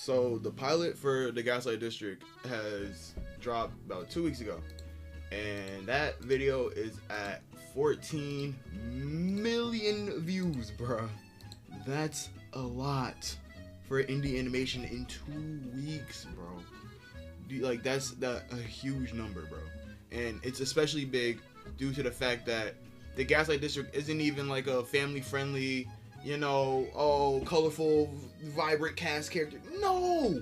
So the pilot for the Gaslight District has dropped about 2 weeks ago, and that video is at 14 million views, bruh. That's a lot for indie animation in 2 weeks, bro. Like that's a huge number, bro. And it's especially big due to the fact that the Gaslight District isn't even like a family-friendly, colorful, vibrant cast character. No.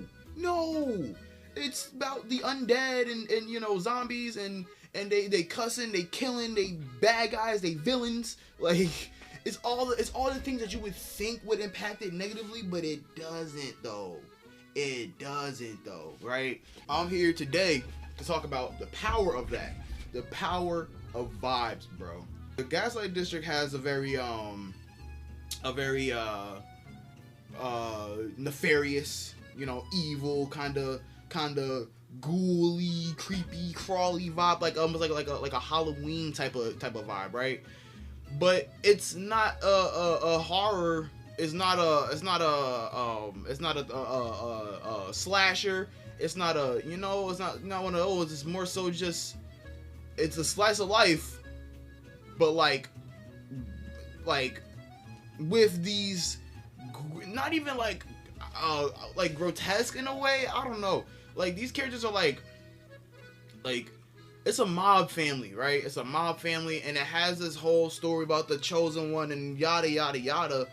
It's about the undead and zombies and they cussing, they killing, they bad guys, they villains. Like it's all the things that you would think would impact it negatively, but it doesn't though. It doesn't though, right? I'm here today to talk about the power of that. The power of vibes, bro. The Gaslight District has a very nefarious, evil kind of ghouly, creepy, crawly vibe, like almost like a Halloween type of vibe, right? But it's not a horror. It's not a slasher. It's not it's not one of those. It's more so just it's a slice of life, but like with these not even like grotesque in a way. I don't know. Like these characters are like it's a mob family, right? It's a mob family, and it has this whole story about the chosen one and yada yada yada.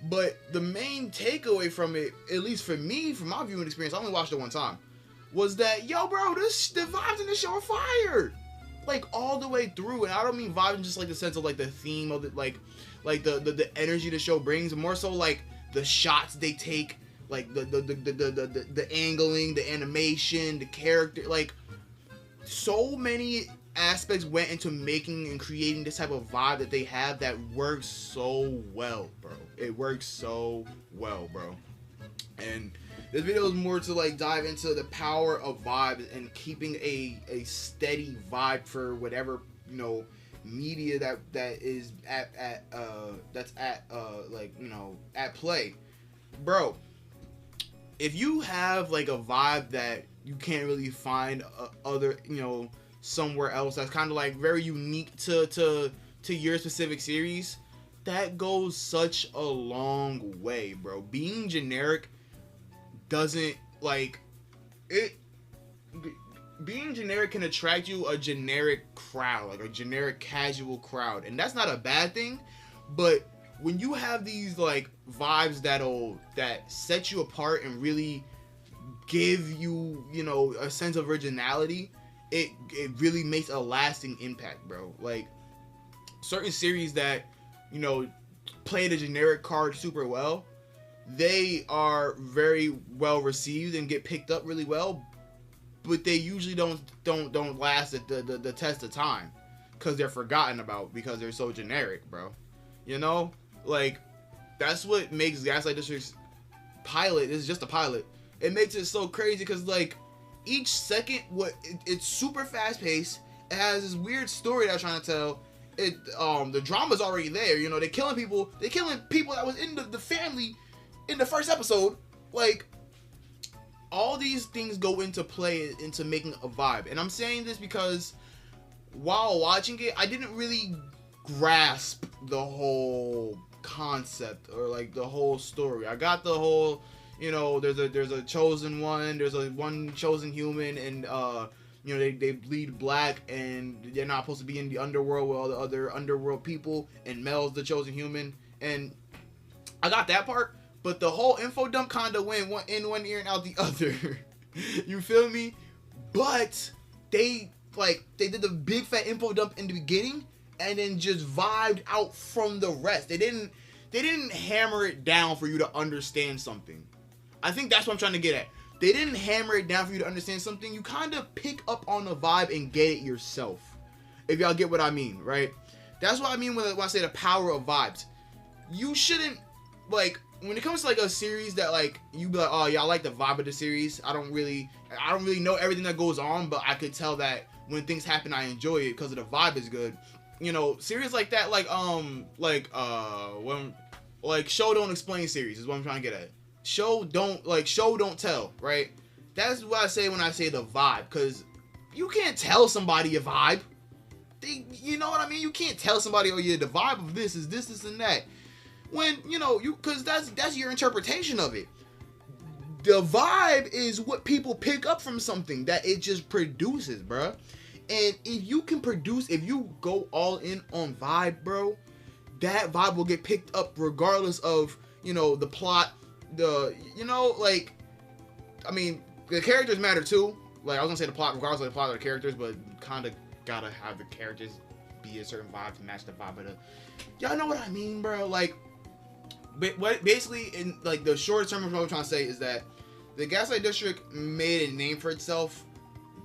But the main takeaway from it, at least for me, from my viewing experience, I only watched it one time, was that the vibes in this show are fire, like all the way through. And I don't mean vibes in just like the sense of like the theme of it, like the energy the show brings, more so like the shots they take, like the angling, the animation, the character, like so many aspects went into making and creating this type of vibe that they have that works so well, bro. It works so well, bro. And this video is more to like dive into the power of vibes and keeping a steady vibe for whatever media that is at play, bro. If you have like a vibe that you can't really find other somewhere else that's kind of like very unique to your specific series, that goes such a long way, bro. Being generic doesn't like it. Being generic can attract you a generic crowd, like a generic casual crowd, and that's not a bad thing. But when you have these like vibes that set you apart and really give you a sense of originality, it really makes a lasting impact, bro. Like certain series that play the generic card super well, they are very well received and get picked up really well, but they usually don't last the test of time because they're forgotten about because they're so generic, bro. Like that's what makes Gaslight District's pilot, this is just a pilot, it makes it so crazy because like each second it's super fast paced. It has this weird story that I'm trying to tell. The drama's already there. They're killing people that was in the family in the first episode. Like all these things go into play into making a vibe. And I'm saying this because while watching it, I didn't really grasp the whole concept or like the whole story. I got the whole there's a chosen one, there's a one chosen human, and they bleed black and they're not supposed to be in the underworld with all the other underworld people, and Mel's the chosen human, and I got that part, but the whole info dump kinda went in one ear and out the other. You feel me? But they did the big fat info dump in the beginning and then just vibed out from the rest. They didn't hammer it down for you to understand something. I think that's what I'm trying to get at. They didn't hammer it down for you to understand something. You kind of pick up on the vibe and get it yourself. If y'all get what I mean, right? That's what I mean when I say the power of vibes. You shouldn't, like, when it comes to like a series that like you be like, oh yeah, I like the vibe of the series. I don't really know everything that goes on, but I could tell that when things happen, I enjoy it because of the vibe is good. Series like that, like show don't explain series is what I'm trying to get at. show don't tell, right? That's what I say when I say the vibe, because you can't tell somebody a vibe. You know what I mean? You can't tell somebody, oh yeah, the vibe of this is this, this, and that. When, because that's your interpretation of it. The vibe is what people pick up from something that it just produces, bruh. And if you go all in on vibe, bro, that vibe will get picked up regardless of, the plot, the characters matter too. Like, I was gonna say the plot, regardless of the plot of the characters, but kind of gotta have the characters be a certain vibe to match the vibe of the... Y'all know what I mean, bro? Like, basically, in, like, the short term of what I'm trying to say is that the Gaslight District made a name for itself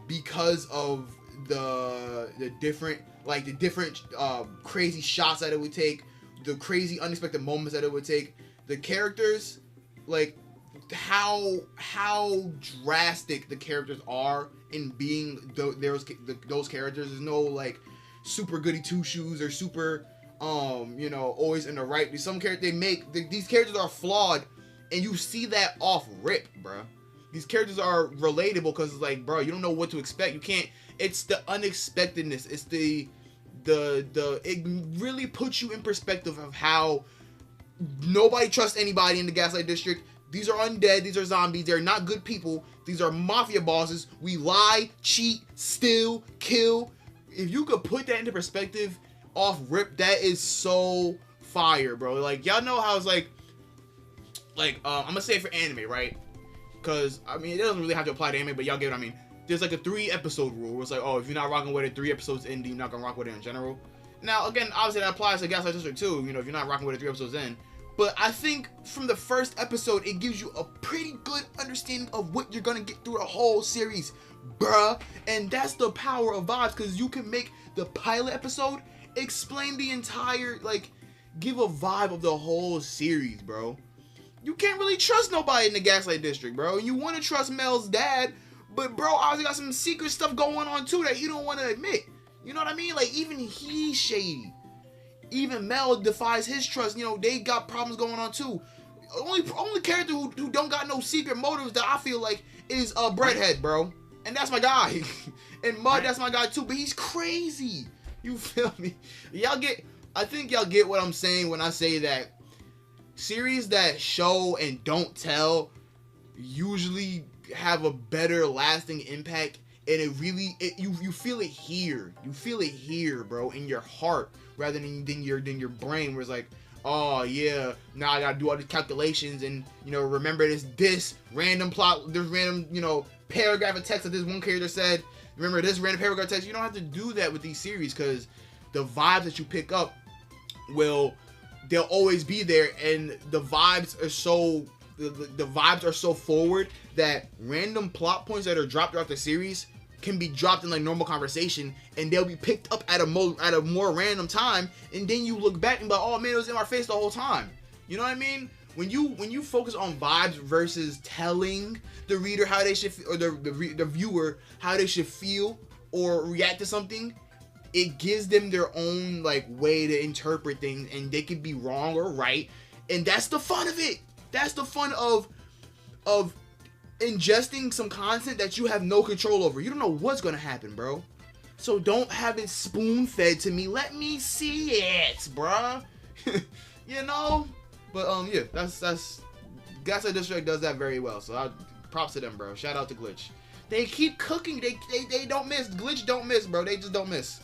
because of the different crazy shots that it would take, the crazy unexpected moments that it would take, the characters, like how drastic the characters are in being those characters. There's no like super goody two shoes or super always in the right. Some characters these characters are flawed, and you see that off rip, bro. These characters are relatable because it's like, bro, you don't know what to expect. You can't. It's the unexpectedness. It's it really puts you in perspective of how nobody trusts anybody in the Gaslight District. These are undead. These are zombies. They're not good people. These are mafia bosses. We lie, cheat, steal, kill. If you could put that into perspective off rip, that is so fire, bro. Like, y'all know how it's like I'm gonna say it for anime, right? Because, I mean, it doesn't really have to apply to anime, but y'all get what I mean. There's like a 3-episode rule where it's like, oh, if you're not rocking with it 3 episodes in, then you're not gonna rock with it in general. Now, again, obviously that applies to Gaslight District too, if you're not rocking with it 3 episodes in. But I think from the first episode, it gives you a pretty good understanding of what you're gonna get through the whole series, bruh. And that's the power of vibes, because you can make the pilot episode explain the entire, give a vibe of the whole series, bro. You can't really trust nobody in the Gaslight District, bro. You want to trust Mel's dad, but bro, obviously got some secret stuff going on too that you don't want to admit. You know what I mean? Like, even he's shady. Even Mel defies his trust. They got problems going on too. Only character who don't got no secret motives that I feel like is Breadhead, bro. And that's my guy. And Mud, that's my guy too. But he's crazy. You feel me? I think y'all get what I'm saying when I say that series that show and don't tell usually have a better lasting impact, and you feel it here. You feel it here, bro, in your heart rather than your brain, where it's like, oh yeah, now I gotta do all these calculations and remember this random plot, this random paragraph of text that this one character said. Remember this random paragraph of text. You don't have to do that with these series, because the vibes that you pick up they'll always be there, and the vibes are so forward that random plot points that are dropped throughout the series can be dropped in like normal conversation, and they'll be picked up at a more random time, and then you look back and be like, oh man, it was in our face the whole time. You know what I mean? When you focus on vibes versus telling the reader how they should or the viewer how they should feel or react to something, it gives them their own way to interpret things, and they could be wrong or right, and that's the fun of it. That's the fun of ingesting some content that you have no control over. You don't know what's gonna happen, bro. So don't have it spoon-fed to me. Let me see it, bruh. But yeah, that's Gaslight District does that very well. So props to them, bro. Shout out to Glitch. They keep cooking. They don't miss. Glitch don't miss, bro. They just don't miss.